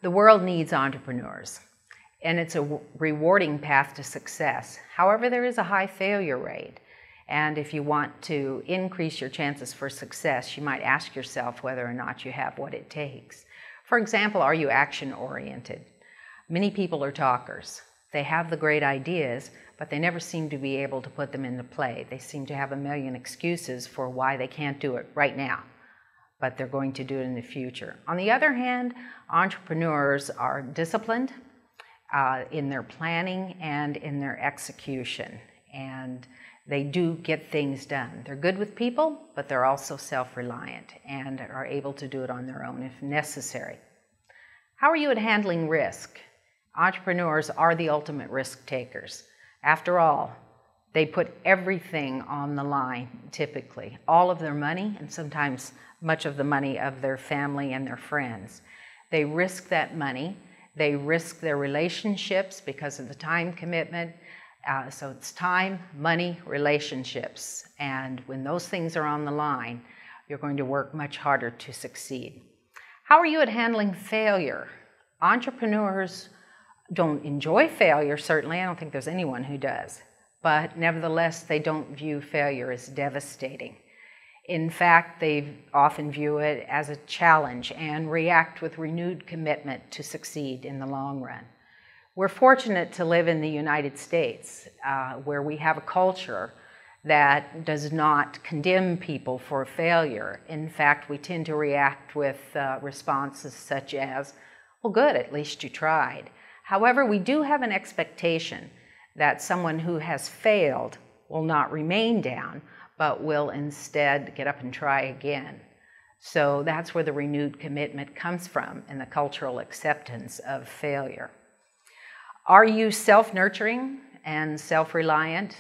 The world needs entrepreneurs, and it's a rewarding path to success. However, there is a high failure rate, and if you want to increase your chances for success, you might ask yourself whether or not you have what it takes. For example, are you action-oriented? Many people are talkers. They have the great ideas, but they never seem to be able to put them into play. They seem to have a million excuses for why they can't do it right now, but they're going to do it in the future. On the other hand, entrepreneurs are disciplined in their planning and in their execution, and they do get things done. They're good with people, but they're also self-reliant and are able to do it on their own if necessary. How are you at handling risk? Entrepreneurs are the ultimate risk takers. After all, they put everything on the line, typically. All of their money, and sometimes much of the money of their family and their friends. They risk that money. They risk their relationships because of the time commitment. So it's time, money, relationships. And when those things are on the line, you're going to work much harder to succeed. How are you at handling failure? Entrepreneurs don't enjoy failure, certainly. I don't think there's anyone who does. But nevertheless, they don't view failure as devastating. In fact, they often view it as a challenge and react with renewed commitment to succeed in the long run. We're fortunate to live in the United States, where we have a culture that does not condemn people for failure. In fact, we tend to react with responses such as, well, good, at least you tried. However, we do have an expectation that someone who has failed will not remain down, but will instead get up and try again. So that's where the renewed commitment comes from, and the cultural acceptance of failure. Are you self-nurturing and self-reliant?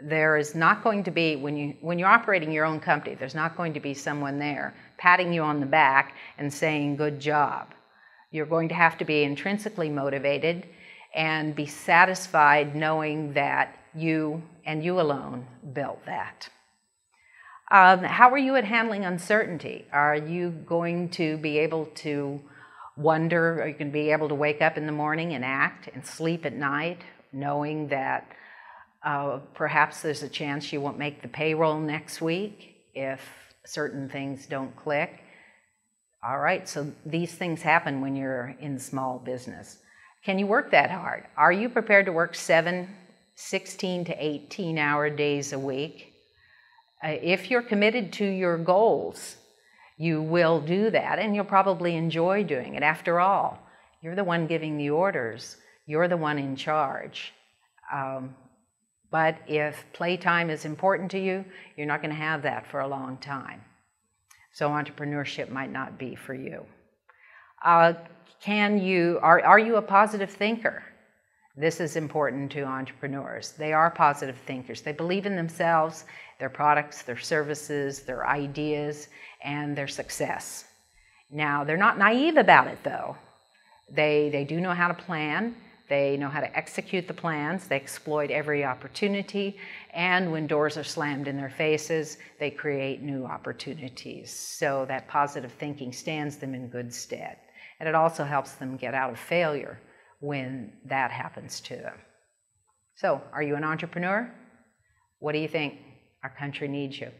There is not going to be, when you're operating your own company, there's not going to be someone there patting you on the back and saying, good job. You're going to have to be intrinsically motivated and be satisfied knowing that you and you alone built that. How are you at handling uncertainty? Are you going to be able to wonder, are you going to be able to wake up in the morning and act and sleep at night knowing that perhaps there's a chance you won't make the payroll next week if certain things don't click? All right, so these things happen when you're in small business. Can you work that hard? Are you prepared to work 7, 16 to 18-hour days a week? If you're committed to your goals, you will do that, and you'll probably enjoy doing it. After all, you're the one giving the orders. You're the one in charge. But if playtime is important to you, you're not going to have that for a long time. So entrepreneurship might not be for you. Are you a positive thinker? This is important to entrepreneurs. They are positive thinkers. They believe in themselves, their products, their services, their ideas, and their success. Now, they're not naive about it, though. They do know how to plan. They know how to execute the plans. They exploit every opportunity. And when doors are slammed in their faces, they create new opportunities. So that positive thinking stands them in good stead. And it also helps them get out of failure when that happens to them. So, are you an entrepreneur? What do you think? Our country needs you.